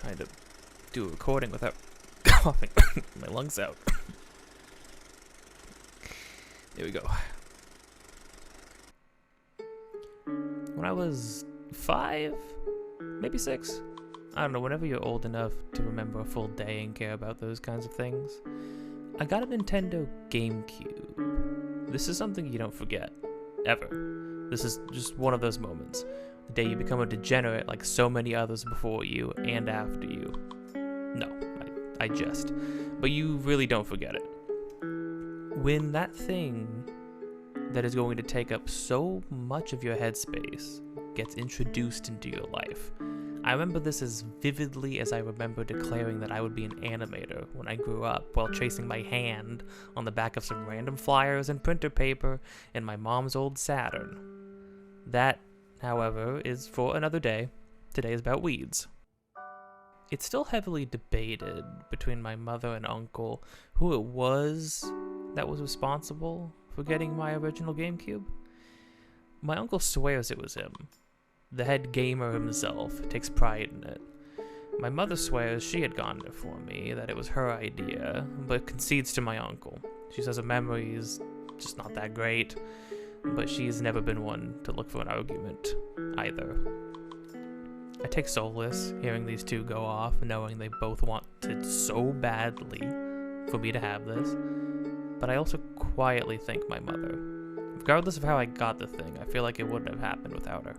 trying to do a recording without coughing my lungs out. There we go. When I was 5, maybe 6, I don't know, whenever you're old enough to remember a full day and care about those kinds of things, I got a Nintendo GameCube. This is something you don't forget, ever. This is just one of those moments. The day you become a degenerate like so many others before you and after you. No, I jest. But you really don't forget it. When that thing that is going to take up so much of your headspace gets introduced into your life. I remember this as vividly as I remember declaring that I would be an animator when I grew up while tracing my hand on the back of some random flyers and printer paper in my mom's old Saturn. That, however, is for another day. Today is about weeds. It's still heavily debated between my mother and uncle who it was that was responsible for getting my original GameCube. My uncle swears it was him. The head gamer himself takes pride in it. My mother swears she had gotten it for me, that it was her idea, but concedes to my uncle. She says her memory is just not that great, but she's never been one to look for an argument, either. I take solace hearing these two go off, knowing they both wanted so badly for me to have this, but I also quietly thank my mother. Regardless of how I got the thing, I feel like it wouldn't have happened without her.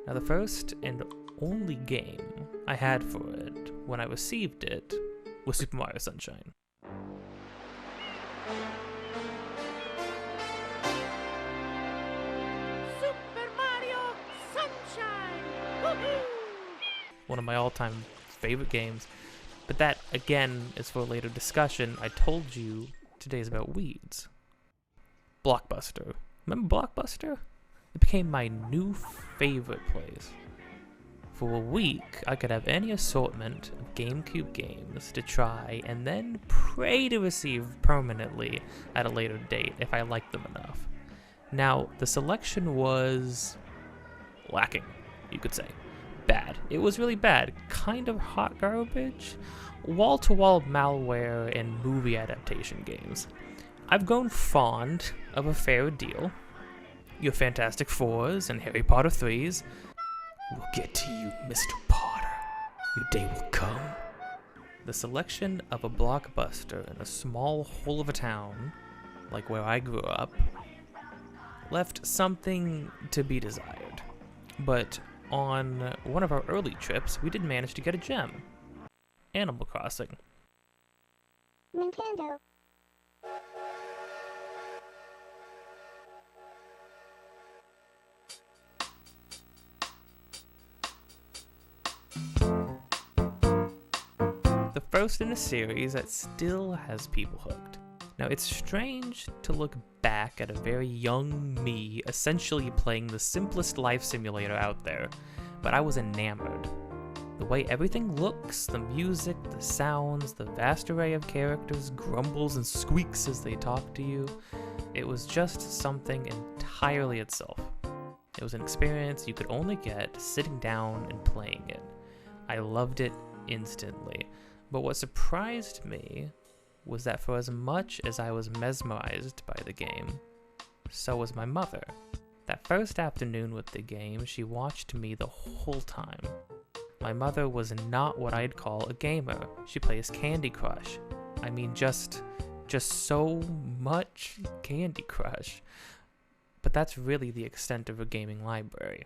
Now, the first and only game I had for it when I received it was Super Mario Sunshine. Super Mario Sunshine! Woohoo! One of my all-time favorite games. But that, again, is for a later discussion. I told you today's about weeds. Blockbuster. Remember Blockbuster? It became my new favorite place. For a week, I could have any assortment of GameCube games to try and then pray to receive permanently at a later date if I liked them enough. Now, the selection was lacking, you could say. Bad. It was really bad. Kind of hot garbage. Wall-to-wall malware and movie adaptation games. I've grown fond of a fair deal. Your Fantastic Fours and Harry Potter 3s. We'll get to you, Mr. Potter. Your day will come. The selection of a Blockbuster in a small hole of a town, like where I grew up, left something to be desired. But on one of our early trips, we did manage to get a gem. Animal Crossing. Nintendo. The first in a series that still has people hooked. Now, it's strange to look back at a very young me essentially playing the simplest life simulator out there, but I was enamored. The way everything looks, the music, the sounds, the vast array of characters grumbles and squeaks as they talk to you, it was just something entirely itself. It was an experience you could only get sitting down and playing it. I loved it instantly. But what surprised me was that for as much as I was mesmerized by the game, so was my mother. That first afternoon with the game, she watched me the whole time. My mother was not what I'd call a gamer. She plays Candy Crush. I mean, just so much Candy Crush. But that's really the extent of her gaming library.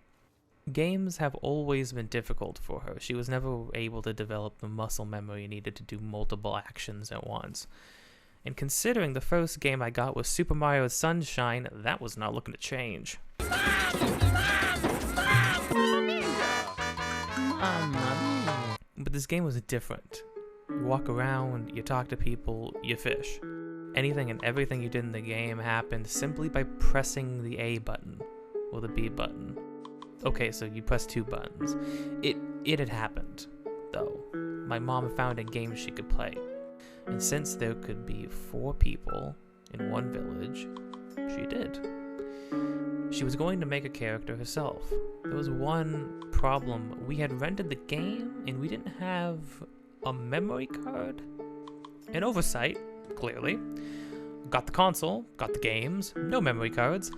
Games have always been difficult for her. She was never able to develop the muscle memory needed to do multiple actions at once. And considering the first game I got was Super Mario Sunshine, that was not looking to change. But this game was different. You walk around, you talk to people, you fish. Anything and everything you did in the game happened simply by pressing the A button or the B button. Okay, so you press 2 buttons. It had happened, though. My mom found a game she could play. And since there could be 4 people in one village, she did. She was going to make a character herself. There was one problem. We had rented the game, and we didn't have a memory card. An oversight, clearly. Got the console, got the games, no memory cards.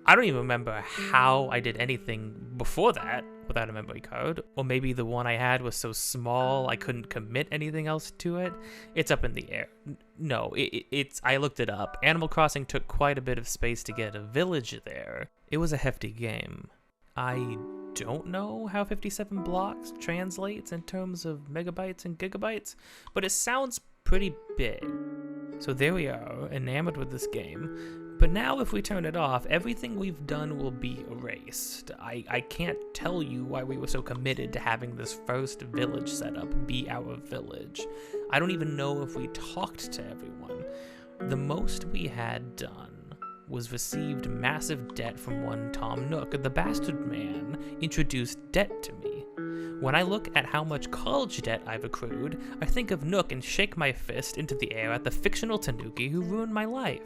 I don't even remember how I did anything before that without a memory card. Or maybe the one I had was so small I couldn't commit anything else to it. It's up in the air. No, it's I looked it up. Animal Crossing took quite a bit of space to get a village there. It was a hefty game. I don't know how 57 blocks translates in terms of megabytes and gigabytes, but it sounds pretty big. So there we are, enamored with this game. But now if we turn it off, everything we've done will be erased. I can't tell you why we were so committed to having this first village setup be our village. I don't even know if we talked to everyone. The most we had done was received massive debt from one Tom Nook. The bastard man introduced debt to me. When I look at how much college debt I've accrued, I think of Nook and shake my fist into the air at the fictional Tanuki who ruined my life.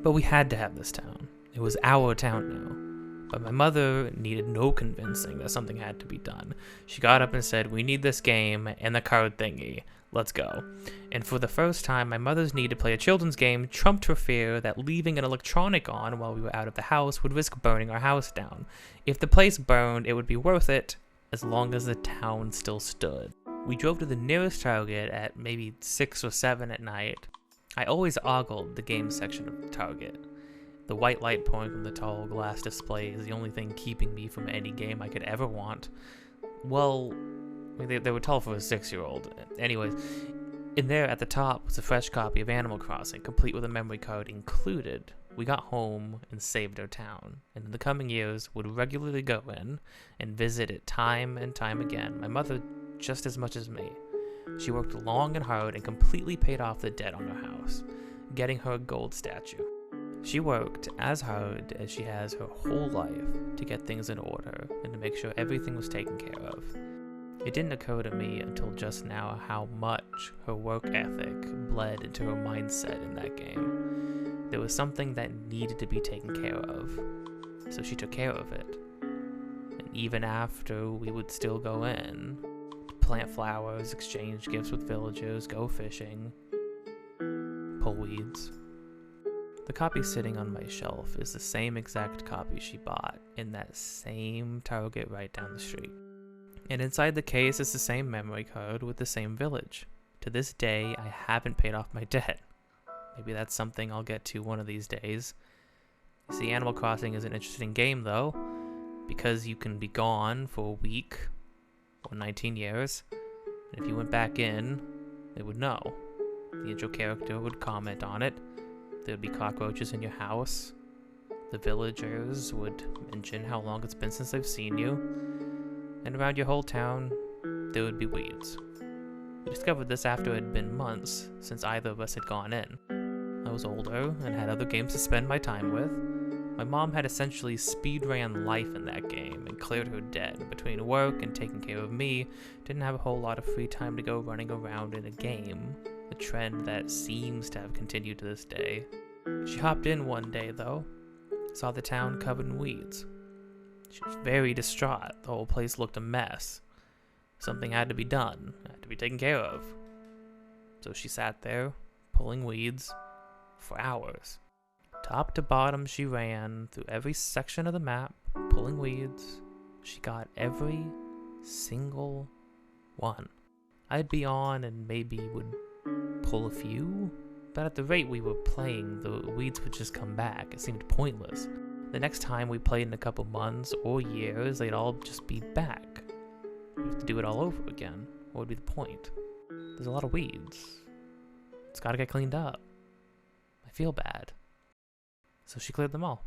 But we had to have this town. It was our town now. But my mother needed no convincing that something had to be done. She got up and said, "We need this game and the card thingy. Let's go." And for the first time, my mother's need to play a children's game trumped her fear that leaving an electronic on while we were out of the house would risk burning our house down. If the place burned, it would be worth it, as long as the town still stood. We drove to the nearest Target at maybe 6 or 7 at night. I always ogled the game section of the Target. The white light pouring from the tall glass display is the only thing keeping me from any game I could ever want. Well, they were tall for a 6-year-old. Anyways, in there at the top was a fresh copy of Animal Crossing, complete with a memory card included. We got home and saved our town, and in the coming years would regularly go in and visit it time and time again. My mother just as much as me. She worked long and hard and completely paid off the debt on her house, getting her a gold statue. She worked as hard as she has her whole life to get things in order and to make sure everything was taken care of. It didn't occur to me until just now how much her work ethic bled into her mindset in that game. There was something that needed to be taken care of, so she took care of it. And even after, we would still go in, plant flowers, exchange gifts with villagers, go fishing, pull weeds. The copy sitting on my shelf is the same exact copy she bought in that same Target right down the street. And inside the case is the same memory card with the same village. To this day, I haven't paid off my debt. Maybe that's something I'll get to one of these days. You see, Animal Crossing is an interesting game, though, because you can be gone for a week or 19 years, and if you went back in, they would know. The intro character would comment on it. There would be cockroaches in your house. The villagers would mention how long it's been since they've seen you. And around your whole town, there would be weeds. We discovered this after it had been months since either of us had gone in. I was older and had other games to spend my time with. My mom had essentially speedran life in that game and cleared her debt. Between work and taking care of me, didn't have a whole lot of free time to go running around in a game, a trend that seems to have continued to this day. She hopped in one day, though, saw the town covered in weeds. She was very distraught. The whole place looked a mess. Something had to be done, had to be taken care of. So she sat there, pulling weeds, for hours. Top to bottom, she ran through every section of the map, pulling weeds. She got every single one. I'd be on and maybe would pull a few, but at the rate we were playing, the weeds would just come back. It seemed pointless. The next time we played in a couple months or years, they'd all just be back. We'd have to do it all over again. What would be the point? There's a lot of weeds. It's gotta get cleaned up. I feel bad. So she cleared them all.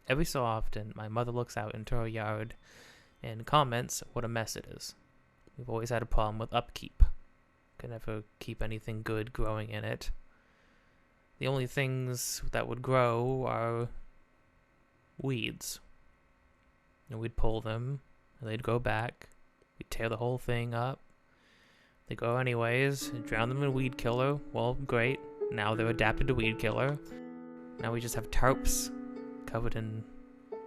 Every so often, my mother looks out into her yard and comments what a mess it is. We've always had a problem with upkeep. Could never keep anything good growing in it. The only things that would grow are weeds. And we'd pull them, and they'd go back. We'd tear the whole thing up. They grow anyways, drown them in weed killer. Well, great. Now they're adapted to weed killer. Now we just have tarps covered in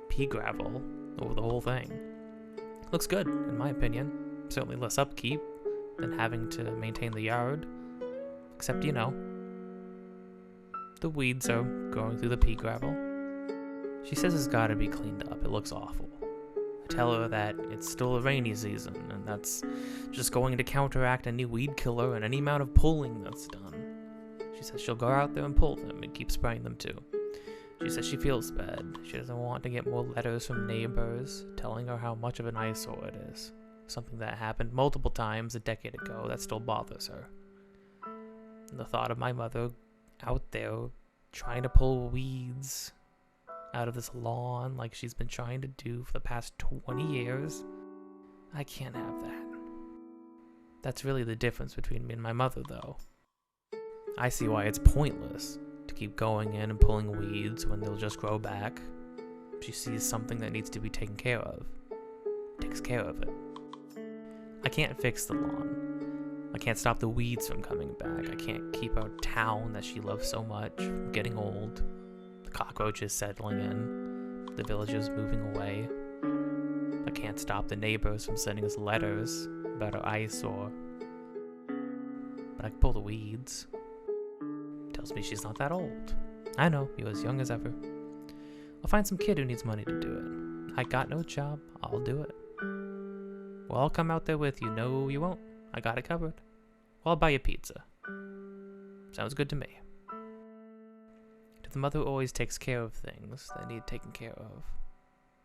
pea gravel over the whole thing. Looks good, in my opinion. Certainly less upkeep than having to maintain the yard. Except, you know, the weeds are growing through the pea gravel. She says it's gotta be cleaned up. It looks awful. I tell her that it's still a rainy season, and that's just going to counteract any weed killer and any amount of pulling that's done. She says she'll go out there and pull them and keep spraying them too. She says she feels bad. She doesn't want to get more letters from neighbors telling her how much of an eyesore it is. Something that happened multiple times a decade ago that still bothers her. And the thought of my mother out there trying to pull weeds out of this lawn like she's been trying to do for the past 20 years, I can't have that. That's really the difference between me and my mother, though. I see why it's pointless to keep going in and pulling weeds when they'll just grow back. If she sees something that needs to be taken care of, takes care of it. I can't fix the lawn. I can't stop the weeds from coming back. I can't keep our town that she loves so much from getting old. The cockroaches settling in. The villagers moving away. I can't stop the neighbors from sending us letters about our eyesore. But I can pull the weeds. Tells me she's not that old. I know, you're as young as ever. I'll find some kid who needs money to do it. I got no job, I'll do it. Well, I'll come out there with you. No, you won't. I got it covered. Well, I'll buy you pizza. Sounds good to me. To the mother who always takes care of things that need taken care of,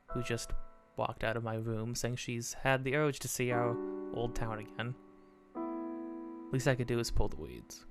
who just walked out of my room saying she's had the urge to see our old town again, least I could do is pull the weeds.